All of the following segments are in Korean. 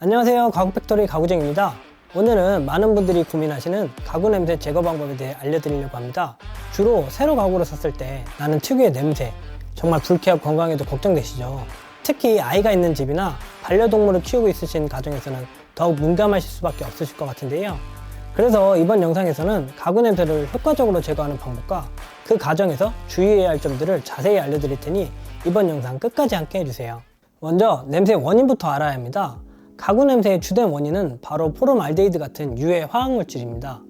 안녕하세요, 가구팩토리 가구쟁입니다. 오늘은 많은 분들이 고민하시는 가구 냄새 제거 방법에 대해 알려드리려고 합니다. 주로 새로 가구를 샀을 때 나는 특유의 냄새, 정말 불쾌하고 건강에도 걱정되시죠. 특히 아이가 있는 집이나 반려동물을 키우고 있으신 가정에서는 더욱 민감하실 수밖에 없으실 것 같은데요. 그래서 이번 영상에서는 가구 냄새를 효과적으로 제거하는 방법과 그 과정에서 주의해야 할 점들을 자세히 알려드릴 테니 이번 영상 끝까지 함께 해주세요. 먼저 냄새 원인부터 알아야 합니다. 가구 냄새의 주된 원인은 바로 포름알데히드 같은 유해 화학물질입니다.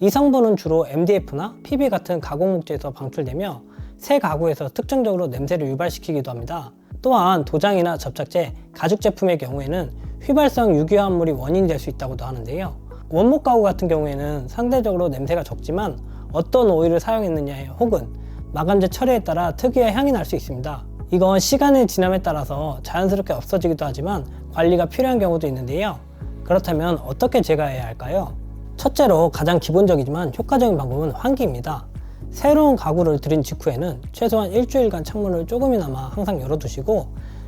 이 성분은 주로 MDF나 PB 같은 가공목재에서 방출되며 새 가구에서 특징적으로 냄새를 유발시키기도 합니다. 또한 도장이나 접착제, 가죽 제품의 경우에는 휘발성 유기화합물이 원인이 될 수 있다고도 하는데요. 원목 가구 같은 경우에는 상대적으로 냄새가 적지만 어떤 오일을 사용했느냐에 혹은 마감재 처리에 따라 특유의 향이 날 수 있습니다. 이건 시간의 지남에 따라서 자연스럽게 없어지기도 하지만 관리가 필요한 경우도 있는데요. 그렇다면 어떻게 제거해야 할까요? 첫째로 가장 기본적이지만 효과적인 방법은 환기입니다. 새로운 가구를 들인 직후에는 최소한 일주일간 창문을 조금이나마 항상 열어두시고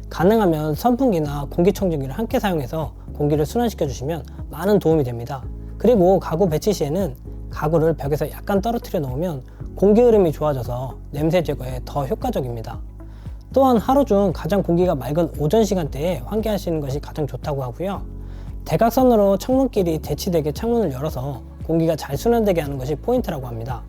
가능하면 선풍기나 공기청정기를 함께 사용해서 공기를 순환시켜 주시면 많은 도움이 됩니다. 그리고 가구 배치 시에는 가구를 벽에서 약간 떨어뜨려 놓으면 공기 흐름이 좋아져서 냄새 제거에 더 효과적입니다. 또한 하루 중 가장 공기가 맑은 오전 시간대에 환기하시는 것이 가장 좋다고 하고요. 대각선으로 창문끼리 대치되게 창문을 열어서 공기가 잘 순환되게 하는 것이 포인트라고 합니다.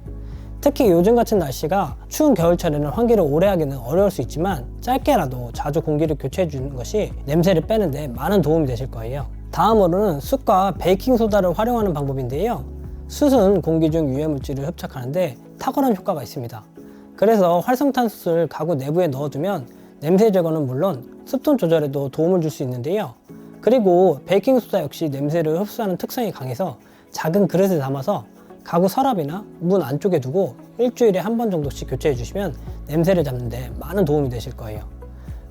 특히 요즘 같은 날씨가 추운 겨울철에는 환기를 오래 하기는 어려울 수 있지만 짧게라도 자주 공기를 교체해 주는 것이 냄새를 빼는 데 많은 도움이 되실 거예요. 다음으로는 숯과 베이킹소다를 활용하는 방법인데요. 숯은 공기 중 유해물질을 흡착하는데 탁월한 효과가 있습니다. 그래서 활성탄 숯을 가구 내부에 넣어두면 냄새 제거는 물론 습도 조절에도 도움을 줄 수 있는데요. 그리고 베이킹소다 역시 냄새를 흡수하는 특성이 강해서 작은 그릇에 담아서 가구 서랍이나 문 안쪽에 두고 일주일에 한 번 정도씩 교체해 주시면 냄새를 잡는 데 많은 도움이 되실 거예요.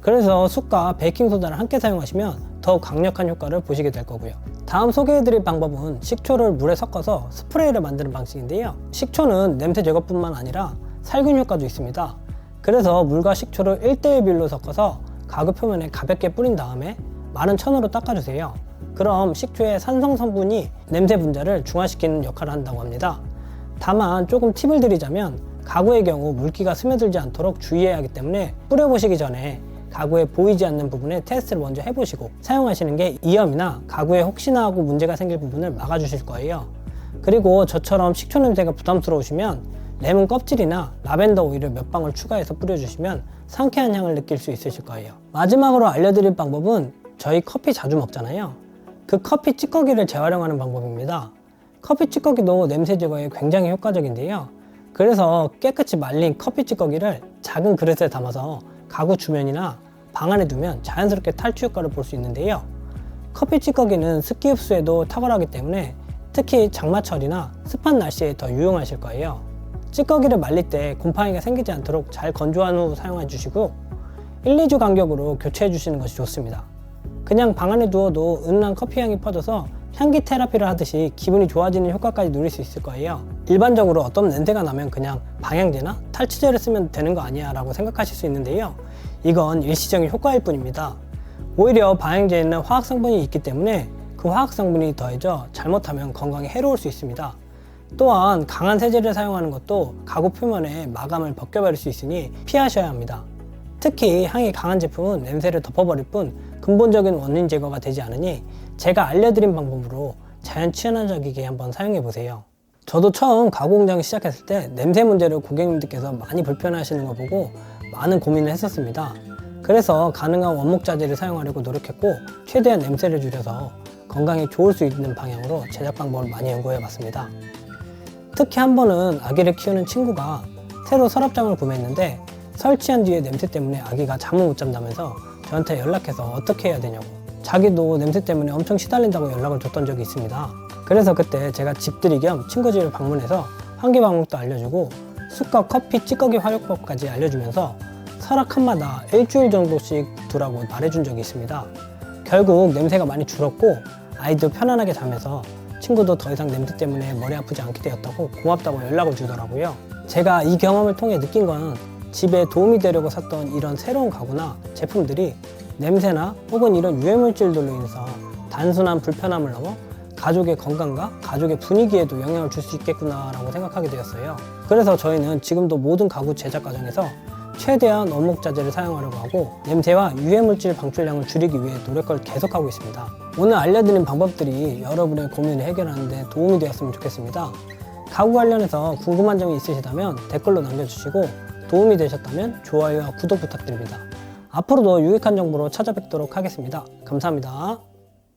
그래서 숯과 베이킹소다를 함께 사용하시면 더욱 강력한 효과를 보시게 될 거고요. 다음 소개해드릴 방법은 식초를 물에 섞어서 스프레이를 만드는 방식인데요. 식초는 냄새 제거뿐만 아니라 살균 효과도 있습니다. 그래서 물과 식초를 1:1 비율로 섞어서 가구 표면에 가볍게 뿌린 다음에 마른 천으로 닦아주세요. 그럼 식초의 산성 성분이 냄새 분자를 중화시키는 역할을 한다고 합니다. 다만 조금 팁을 드리자면 가구의 경우 물기가 스며들지 않도록 주의해야 하기 때문에 뿌려보시기 전에 가구에 보이지 않는 부분에 테스트를 먼저 해보시고 사용하시는 게 이염이나 가구에 혹시나 하고 문제가 생길 부분을 막아주실 거예요. 그리고 저처럼 식초 냄새가 부담스러우시면 레몬 껍질이나 라벤더 오일을 몇 방울 추가해서 뿌려주시면 상쾌한 향을 느낄 수 있으실 거예요. 마지막으로 알려드릴 방법은 저희 커피 자주 먹잖아요. 그 커피 찌꺼기를 재활용하는 방법입니다. 커피 찌꺼기도 냄새 제거에 굉장히 효과적인데요. 그래서 깨끗이 말린 커피 찌꺼기를 작은 그릇에 담아서 가구 주변이나 방 안에 두면 자연스럽게 탈취 효과를 볼 수 있는데요. 커피 찌꺼기는 습기 흡수에도 탁월하기 때문에 특히 장마철이나 습한 날씨에 더 유용하실 거예요. 찌꺼기를 말릴 때 곰팡이가 생기지 않도록 잘 건조한 후 사용해 주시고 1-2주 간격으로 교체해 주시는 것이 좋습니다. 그냥 방 안에 두어도 은은한 커피 향이 퍼져서 향기 테라피를 하듯이 기분이 좋아지는 효과까지 누릴 수 있을 거예요. 일반적으로 어떤 냄새가 나면 그냥 방향제나 탈취제를 쓰면 되는 거 아니야 라고 생각하실 수 있는데요. 이건 일시적인 효과일 뿐입니다. 오히려 방향제에는 화학 성분이 있기 때문에 그 화학 성분이 더해져 잘못하면 건강에 해로울 수 있습니다. 또한 강한 세제를 사용하는 것도 가구 표면에 마감을 벗겨버릴 수 있으니 피하셔야 합니다. 특히 향이 강한 제품은 냄새를 덮어버릴 뿐 근본적인 원인 제거가 되지 않으니 제가 알려드린 방법으로 자연 친화적이게 한번 사용해보세요. 저도 처음 가구 공장을 시작했을 때 냄새 문제를 고객님들께서 많이 불편해하시는 걸 보고 많은 고민을 했었습니다. 그래서 가능한 원목 자재를 사용하려고 노력했고 최대한 냄새를 줄여서 건강에 좋을 수 있는 방향으로 제작 방법을 많이 연구해봤습니다. 특히 한 번은 아기를 키우는 친구가 새로 서랍장을 구매했는데 설치한 뒤에 냄새 때문에 아기가 잠을 못 잔다면서 저한테 연락해서 어떻게 해야 되냐고, 자기도 냄새 때문에 엄청 시달린다고 연락을 줬던 적이 있습니다. 그래서 그때 제가 집들이 겸 친구 집을 방문해서 환기 방법도 알려주고 숯과 커피 찌꺼기 활용법까지 알려주면서 서랍 칸마다 일주일 정도씩 두라고 말해준 적이 있습니다. 결국 냄새가 많이 줄었고 아이도 편안하게 자면서 친구도 더 이상 냄새 때문에 머리 아프지 않게 되었다고 고맙다고 연락을 주더라고요. 제가 이 경험을 통해 느낀 건 집에 도움이 되려고 샀던 이런 새로운 가구나 제품들이 냄새나 혹은 이런 유해물질들로 인해서 단순한 불편함을 넘어 가족의 건강과 가족의 분위기에도 영향을 줄 수 있겠구나라고 생각하게 되었어요. 그래서 저희는 지금도 모든 가구 제작 과정에서 최대한 원목자재를 사용하려고 하고 냄새와 유해물질 방출량을 줄이기 위해 노력을 계속하고 있습니다. 오늘 알려드린 방법들이 여러분의 고민을 해결하는 데 도움이 되었으면 좋겠습니다. 가구 관련해서 궁금한 점이 있으시다면 댓글로 남겨주시고 도움이 되셨다면 좋아요와 구독 부탁드립니다. 앞으로도 유익한 정보로 찾아뵙도록 하겠습니다. 감사합니다.